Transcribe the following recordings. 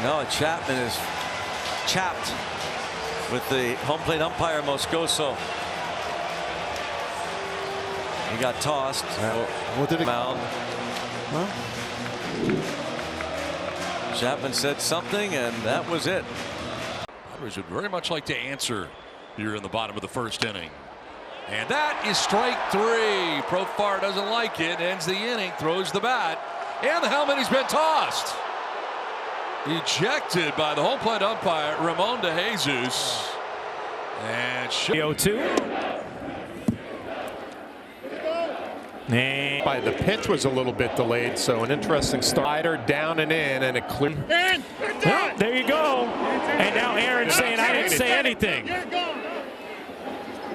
No, Chapman is chapped with the home plate umpire Moscoso. He got tossed. What did it mound? Well, Chapman said something, and that was it. Padres would very much like to answer here in the bottom of the first inning. And that is strike three. Profar doesn't like it. Ends the inning. Throws the bat. And the helmet has been tossed. Ejected by the home plate umpire, Ramon De Jesus. And 0-2. by the pitch was a little bit delayed, so an interesting starter down and in, and a clear. Well, there you go. And now Aaron's saying I didn't say anything.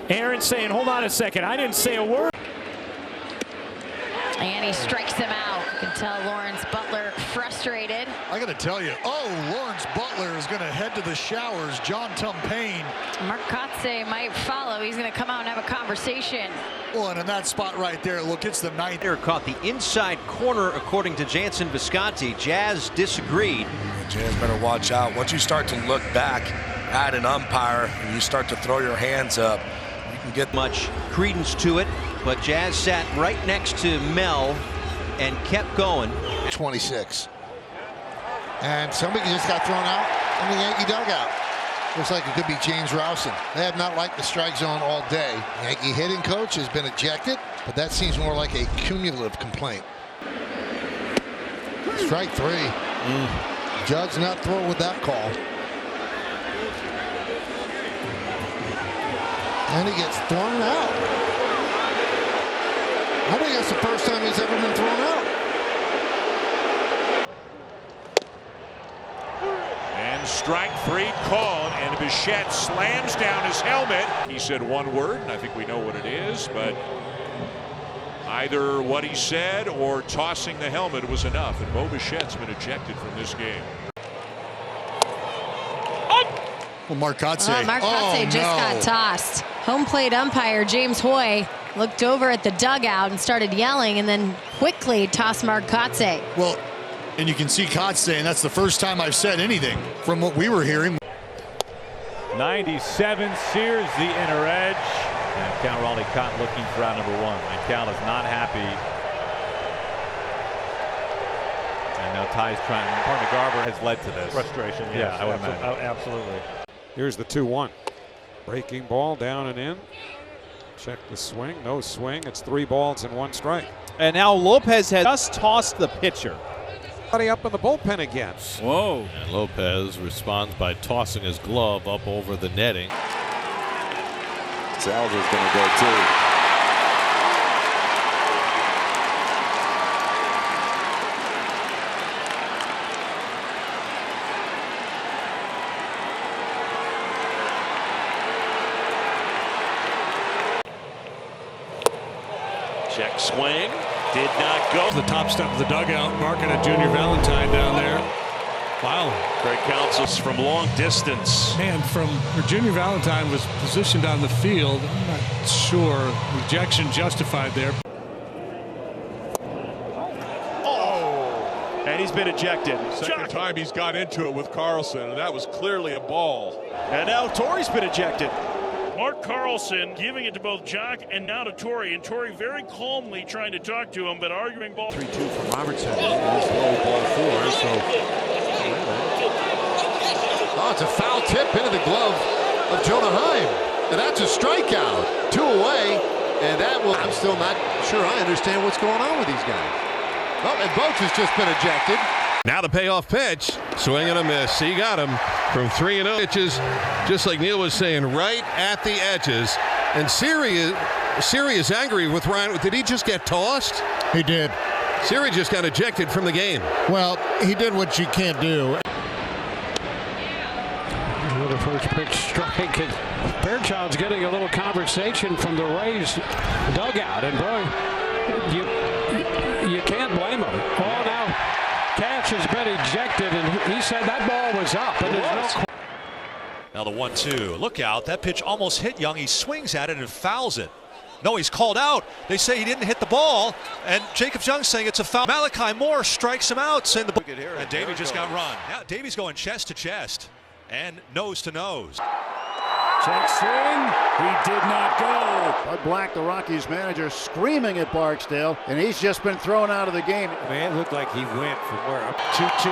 Aaron's saying, hold on a second, I didn't say a word. And he strikes him out. You can tell Lawrence Butler frustrated. I got to tell you, Lawrence Butler is going to head to the showers. John Tumpain. Mark Kotsay might follow. He's going to come out and have a conversation. Well, and in that spot right there, look, it's the ninth. Caught the inside corner, according to Jansen Visconti. Jazz disagreed. Jazz better watch out. Once you start to look back at an umpire and you start to throw your hands up, you can get much credence to it. But Jazz sat right next to Mel and kept going. 26. And somebody just got thrown out in the Yankee dugout. Looks like it could be James Rowson. They have not liked the strike zone all day. Yankee hitting coach has been ejected, but that seems more like a cumulative complaint. Strike three. Judge not thrilled with that call. And he gets thrown out. I think that's the first time he's ever been thrown out. And strike three called, and Bichette slams down his helmet. He said one word, and I think we know what it is, but either what he said or tossing the helmet was enough, and Bo Bichette's been ejected from this game. Well, Mark Kotsay. Mark Kotsay just got tossed. Home plate umpire James Hoy looked over at the dugout and started yelling, and then quickly tossed Mark Kotsay. Well, and you can see Kotsay, and that's the first time I've said anything from what we were hearing. 97, Sears the inner edge. And Cal Raleigh caught looking for out number one. And Cal is not happy. And now Ty's trying. Partner Garber has led to this. Frustration, yes. Yeah, I would imagine. Absolutely. Here's the 2-1. Breaking ball down and in. Check the swing. No swing. It's 3 balls and 1 strike. And now Lopez has just tossed the pitcher. Up in the bullpen again. Whoa. And Lopez responds by tossing his glove up over the netting. Salza's going to go too. Check swing. Did not go. The top step of the dugout, marking a Junior Valentine down there. Wow. Craig Counsell from long distance. Man, Junior Valentine was positioned on the field. I'm not sure. Rejection justified there. And he's been ejected. Second time he's got into it with Carlson, and that was clearly a ball. And now Torrey's been ejected. Mark Carlson giving it to both Jock and now to Torrey, and Torrey very calmly trying to talk to him, but arguing ball. 3-2 from Robertson. It's low ball 4, so. Oh, it's a foul tip into the glove of Jonah Heim. And that's a strikeout. 2 away, and that will. I'm still not sure I understand what's going on with these guys. Oh, and Boats has just been ejected. Now the payoff pitch. Swing and a miss. He got him from 3-0 pitches, just like Neil was saying, right at the edges. And Siri is angry with Ryan. Did he just get tossed? He did. Siri just got ejected from the game. Well, he did what you can't do. The first pitch strike. Fairchild's getting a little conversation from the Rays dugout, and boy, you can't blame him. Oh, now Cash has been ejected, and he said that ball was up. And there's no. Now the 1-2. Look out. That pitch almost hit Young. He swings at it and fouls it. No, he's called out. They say he didn't hit the ball, and Jacobs Young saying it's a foul. Malachi Moore strikes him out, saying the and Davey just got run. Yeah, Davey's going chest to chest and nose to nose. Check swing. He did not go. Bud Black, the Rockies manager, screaming at Barksdale, and he's just been thrown out of the game. Man, looked like he went from where up. 2-2.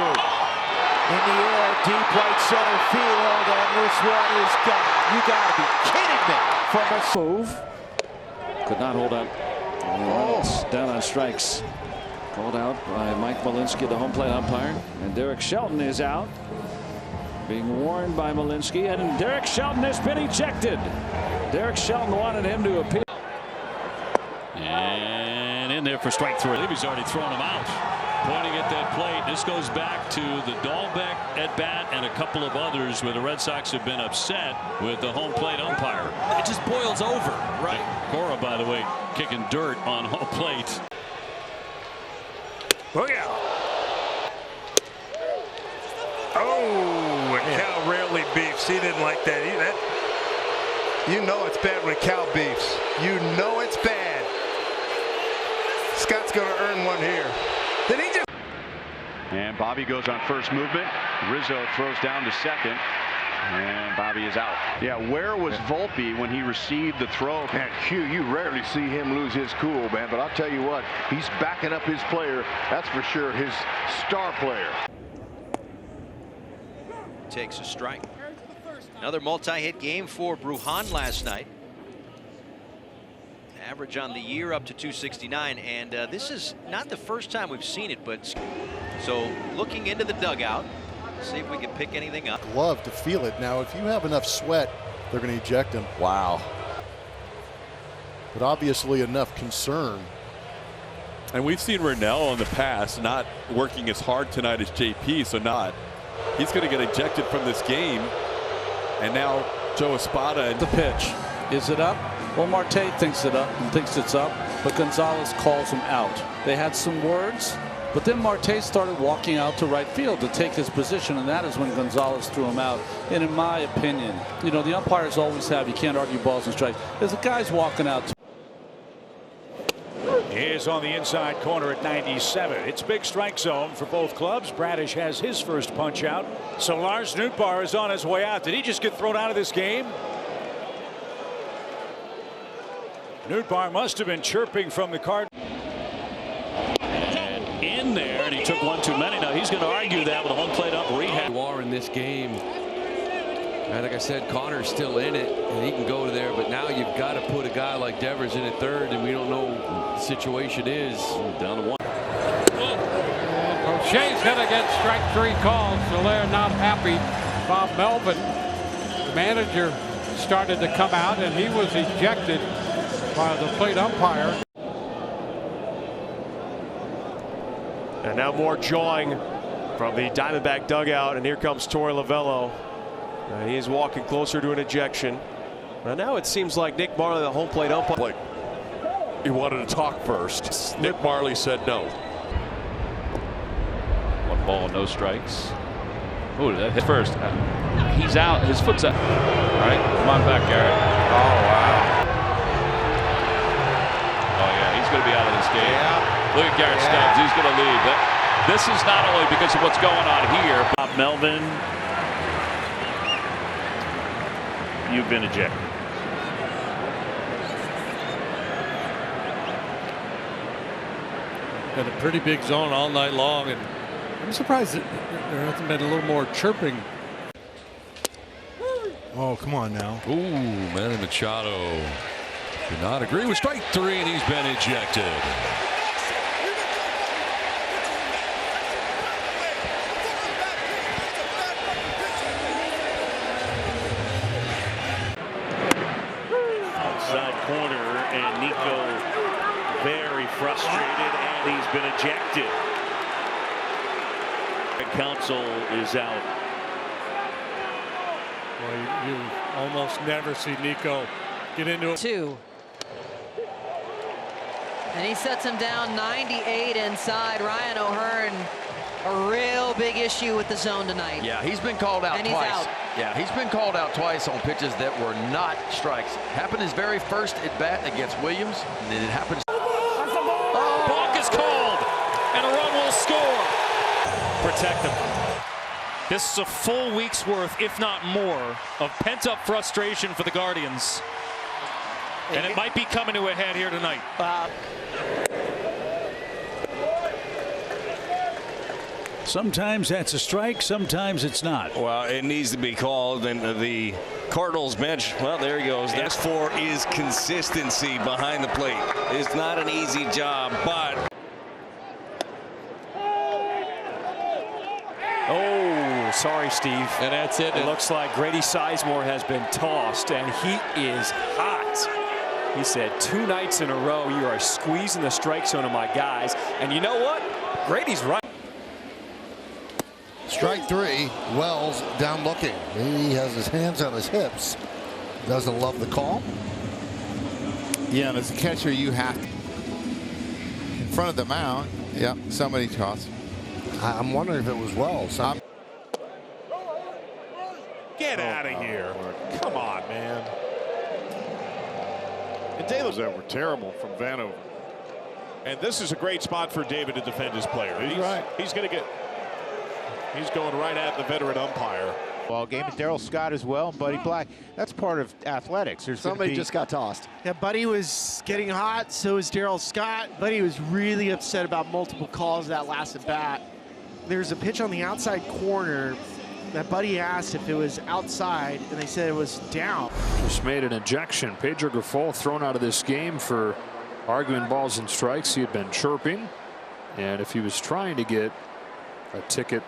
In the air, deep right center field, and this one is gone. You got to be kidding me. From a move. Could not hold up. Oh. Down on strikes. Called out by Mike Malinsky, the home plate umpire. And Derek Shelton is out. Being warned by Malinsky, and Derek Shelton has been ejected. Derek Shelton wanted him to appeal. And in there for strike 3. I believe he's already thrown him out. Pointing at that plate. This goes back to the Dahlbeck at bat and a couple of others where the Red Sox have been upset with the home plate umpire. It just boils over. Right. Cora, by the way, kicking dirt on home plate. Look out. Oh, and Cal rarely beefs. He didn't like that. You know it's bad when Cal beefs. You know it's bad. Scott's going to earn one here. Then he just. And Bobby goes on first movement. Rizzo throws down to second. And Bobby is out. Yeah, where was Volpe when he received the throw? Man, Hugh, you rarely see him lose his cool, man. But I'll tell you what, he's backing up his player. That's for sure, his star player. Takes a strike. Another multi-hit game for Brujan last night. Average on the year up to 269, and this is not the first time we've seen it, but so looking into the dugout, see if we can pick anything up. Glove to feel it. Now, if you have enough sweat, they're going to eject him. Wow. But obviously enough concern. And we've seen Rennell in the past not working as hard tonight as JP, so not. He's going to get ejected from this game. And now Joe Espada. The pitch. Is it up? Well, Marte thinks it's up, but Gonzalez calls him out. They had some words, but then Marte started walking out to right field to take his position, and that is when Gonzalez threw him out. And in my opinion, you know, the umpires always have, you can't argue balls and strikes. There's a guy's walking out. Is on the inside corner at 97. It's big strike zone for both clubs. Bradish has his first punch out. So Lars Nootbaar is on his way out. Did he just get thrown out of this game? Nootbaar must have been chirping from the card. And in there, and he took one too many. Now he's going to argue that with a home plate up rehab. You are in this game. And like I said, Connor's still in it, and he can go there. But now you've got to put a guy like Devers in at third, and we don't know what the situation is. Down to one. O'Shea's going to get strike 3 calls, so they're not happy. Bob Melvin, the manager, started to come out, and he was ejected by the plate umpire. And now more jawing from the Diamondback dugout, and here comes Torey Lovullo. He's walking closer to an ejection. Now it seems like Nick Marley, the home plate umpire. He wanted to talk first. Nick Marley said no. 1 ball, no strikes. Oh, that hit first. He's out. His foot's out. All right, come on back, Garrett. Oh, wow. Oh, yeah, he's going to be out of this game. Yeah. Look at Garrett Stubbs. He's going to leave. This is not only because of what's going on here. Bob Melvin, you've been ejected. Got a pretty big zone all night long, and I'm surprised that there hasn't been a little more chirping. Oh, come on now. Ooh, Manny Machado did not agree with strike 3, and he's been ejected. Outside corner, and Nico very frustrated, and he's been ejected. Counsell is out. Well, you almost never see Nico get into it. 2. And he sets him down 98 inside. Ryan O'Hearn a real big issue with the zone tonight. Yeah, he's been called out And he's twice. out. Yeah, he's been called out twice on pitches that were not strikes. Happened his very first at bat against Williams, and then it happens. Balk is called, and a run will score. Protect them. This is a full week's worth, if not more, of pent-up frustration for the Guardians. And it might be coming to a head here tonight. Sometimes that's a strike, sometimes it's not. Well, it needs to be called, and the Cardinals bench, well, there he goes. That's for is consistency behind the plate. It's not an easy job, but... Oh, sorry, Steve. And that's it. It looks like Grady Sizemore has been tossed, and he is hot. He said 2 nights in a row, you are squeezing the strike zone of my guys. And you know what? Grady's right. Strike 3, Wells down looking. He has his hands on his hips. Doesn't love the call. Yeah, and as a catcher, you have to. In front of the mound, yeah, somebody tossed. I'm wondering if it was Wells. Get out of here. Come on, man. And Davis that were terrible from Vanover. And this is a great spot for David to defend his player. He's going to get. He's going right at the veteran umpire. Ball game, and Daryl Scott as well, and Buddy Black. That's part of athletics. There's Somebody just got tossed. Yeah, Buddy was getting hot, so was Daryl Scott. Buddy was really upset about multiple calls that last at bat. There's a pitch on the outside corner that Buddy asked if it was outside, and they said it was down. Just made an ejection. Pedro Grifol thrown out of this game for arguing balls and strikes. He had been chirping, and if he was trying to get a ticket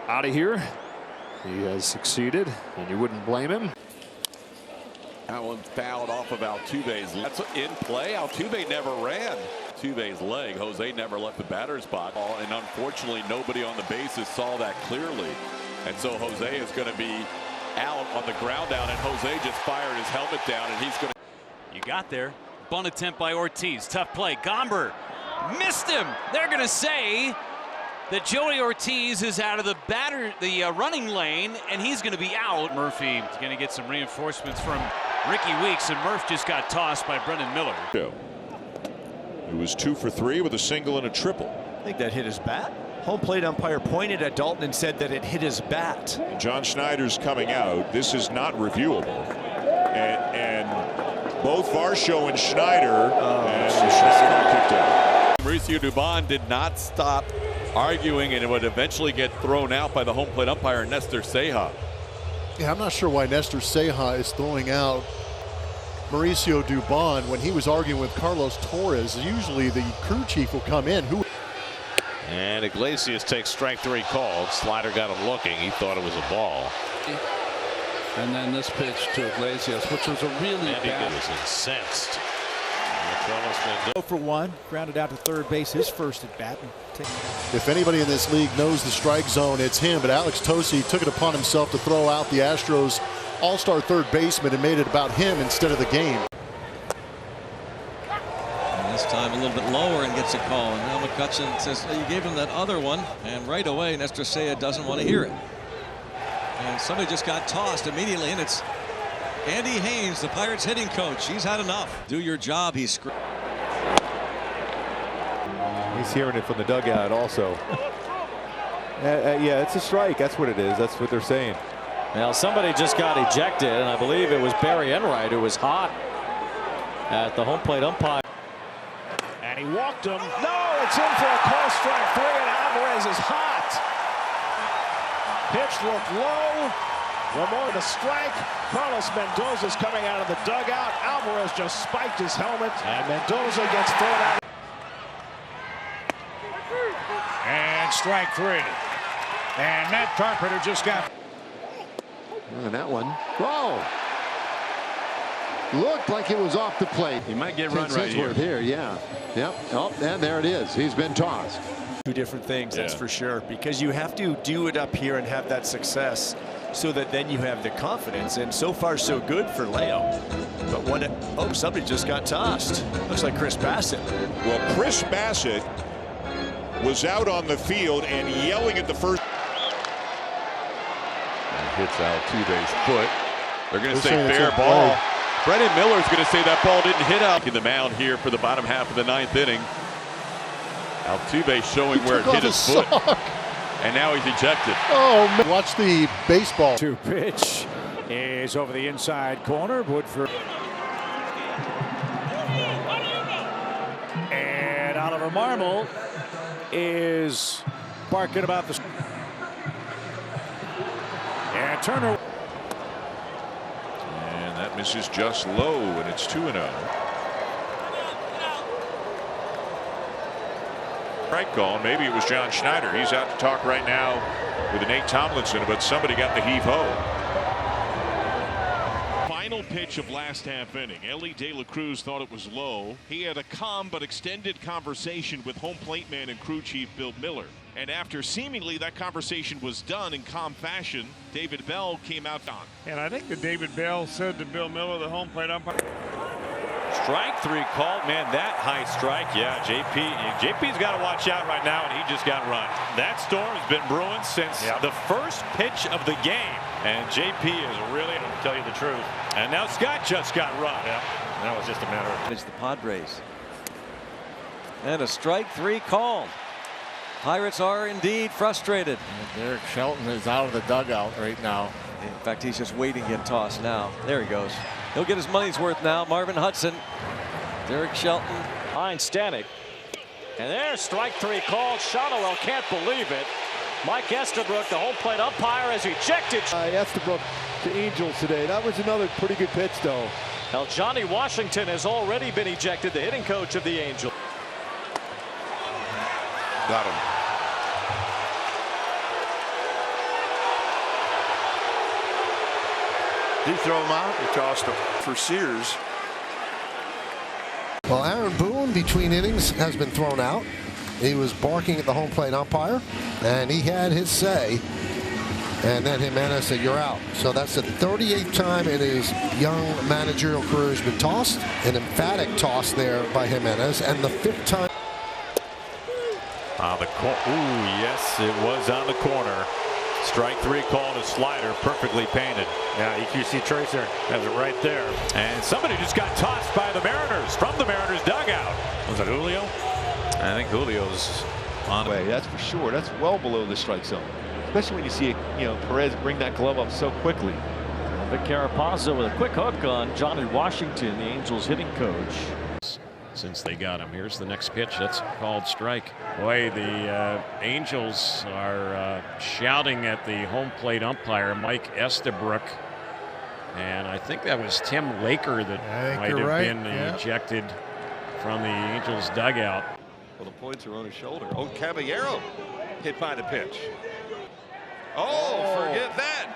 out of here, he has succeeded, and you wouldn't blame him. That one fouled off of Altuve's. That's in play. Altuve never ran. Altuve's leg. Jose never left the batter's box. And unfortunately, nobody on the bases saw that clearly. And so Jose is going to be out on the ground down, and Jose just fired his helmet down, and he's going to. You got there. Bunt attempt by Ortiz. Tough play. Gomber missed him. They're going to say that Joey Ortiz is out of the running lane, and he's going to be out. Murphy is going to get some reinforcements from Ricky Weeks, and Murph just got tossed by Brendan Miller. It was 2 for 3 with a single and a triple. I think that hit his bat. Home plate umpire pointed at Dalton and said that it hit his bat. And John Schneider's coming out. This is not reviewable. And both Varsho and Schneider, and Schneider kicked out. Mauricio Dubon did not stop arguing, and it would eventually get thrown out by the home plate umpire, Nestor Ceja. Yeah, I'm not sure why Nestor Ceja is throwing out Mauricio Dubon when he was arguing with Carlos Torres. Usually the crew chief will come in. And Iglesias takes strike 3 called. Slider got him looking. He thought it was a ball. And then this pitch to Iglesias, which was a really bad. He was incensed. 0 for 1, grounded out to third base, his first at bat. If anybody in this league knows the strike zone, it's him. But Alex Tosi took it upon himself to throw out the Astros all-star third baseman and made it about him instead of the game. And this time a little bit lower and gets a call. And now McCutcheon says, you gave him that other one. And right away, Nestor Ceja doesn't want to hear it. And somebody just got tossed immediately, and it's Andy Haynes, the Pirates hitting coach. He's had enough. Do your job. He's hearing it from the dugout also. Yeah, it's a strike. That's what it is. That's what they're saying. Now somebody just got ejected, and I believe it was Barry Enright who was hot at the home plate umpire. And he walked him. No, it's in for a call strike 3, and Alvarez is hot. Pitch looked low. Ramon to strike. Carlos Mendoza's coming out of the dugout. Alvarez just spiked his helmet, and Mendoza gets thrown out. And strike 3. And Matt Carpenter just got. And that one. Whoa! Looked like it was off the plate. He might get run right here. Here, yeah. Yep. Oh, and there it is. He's been tossed. Two different things, that's for sure, because you have to do it up here and have that success so that then you have the confidence. And so far so good for Leo. But when somebody just got tossed. Looks like Chris Bassett. Well, Chris Bassett was out on the field and yelling at the first. And hits Altuve's foot. They're going to say fair ball. Brennan Miller's going to say that ball didn't hit out. In the mound here for the bottom half of the 9th inning. Altuve showing where it hit his foot. And now he's ejected. Oh, man. Watch the baseball. 2 pitch is over the inside corner. Woodford. And Oliver Marmol is barking about the. And Turner. And that misses just low, and it's 2-0. Strike call. Maybe it was John Schneider. He's out to talk right now with Nate Tomlinson, but somebody got the heave-ho. Final pitch of last half inning. Ellie De La Cruz thought it was low. He had a calm but extended conversation with home plate man and crew chief Bill Miller. And after seemingly that conversation was done in calm fashion, David Bell came out on. And I think that David Bell said to Bill Miller, the home plate umpire. Strike 3 called. Man, that high strike. Yeah, JP's got to watch out right now, and he just got run. That storm has been brewing since the first pitch of the game. And JP is really, to tell you the truth. And now Scott just got run. Yeah, that was just a matter of. It's the Padres. And a strike 3 called. Pirates are indeed frustrated. And Derek Shelton is out of the dugout right now. In fact, he's just waiting to get tossed now. There he goes. He'll get his money's worth now. Marvin Hudson, Derek Shelton. Behind Stanek. And there's strike 3 called. Shotwell can't believe it. Mike Estabrook, the home plate umpire, has ejected. Estabrook to Angels today. That was another pretty good pitch, though. Now, Johnny Washington has already been ejected, the hitting coach of the Angels. Got him. Did he throw him out? He tossed him for Sears. Well, Aaron Boone, between innings, has been thrown out. He was barking at the home plate umpire, and he had his say. And then Jimenez said, "You're out." So that's the 38th time in his young managerial career he's been tossed. An emphatic toss there by Jimenez, and the 5th time. On the corner. Ooh, yes, it was on the corner. Strike 3 called a slider, perfectly painted. Yeah, EQC Tracer has it right there. And somebody just got tossed by the Mariners from the Mariners dugout. Was it Julio? I think Julio's on the way. That's for sure. That's well below the strike zone, especially when you see Perez bring that glove up so quickly. Vic Carapazza with a quick hook on Johnny Washington, the Angels hitting coach. Since they got him. Here's the next pitch. That's called strike. Boy, the Angels are shouting at the home plate umpire, Mike Estabrook. And I think that was Tim Laker that might have been ejected from the Angels dugout. Well, the points are on his shoulder. Oh, Caballero hit by the pitch. Oh, forget that.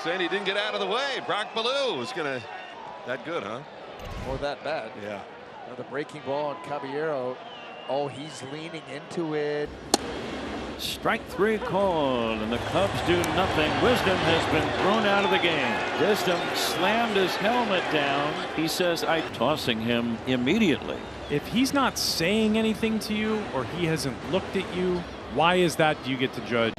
Saying he didn't get out of the way. Brock Ballou was going to. That good, huh? Or that bad. Yeah. The breaking ball on Caballero. Oh, he's leaning into it. Strike 3 called, and the Cubs do nothing. Wisdom has been thrown out of the game. Wisdom slammed his helmet down. He says, "I'm tossing him immediately." If he's not saying anything to you or he hasn't looked at you, why is that you get to judge?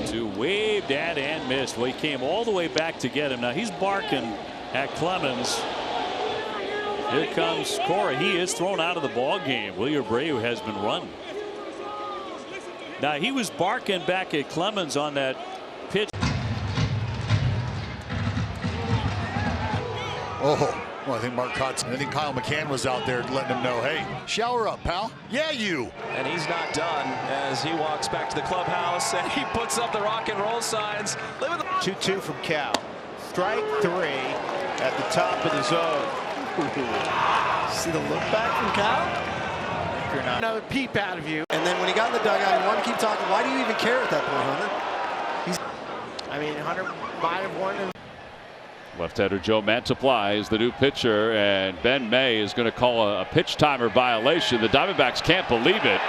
To waved at and missed. Well, he came all the way back to get him. Now he's barking at Clemens. Here comes Cora. He is thrown out of the ball game. Wilyer Abreu has been run. Now he was barking back at Clemens on that pitch. Oh, well, I think Mark Kotz, I think Kyle McCann was out there letting him know, hey, shower up, pal. Yeah, you. And he's not done as he walks back to the clubhouse and he puts up the rock and roll signs. 2-2 from Cal. Strike 3 at the top of the zone. See the look back from Cal? Another peep out of you. And then when he got in the dugout, he wanted to keep talking. Why do you even care at that point, Hunter? Hunter might have won. Left-hander Joe Mantiply is the new pitcher, and Ben May is going to call a pitch timer violation. The Diamondbacks can't believe it.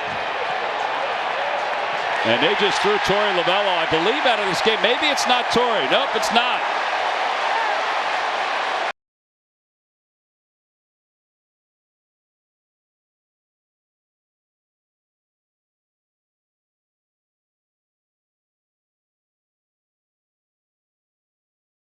And they just threw Torey Lovello, I believe, out of this game. Maybe it's not Torey. Nope, it's not.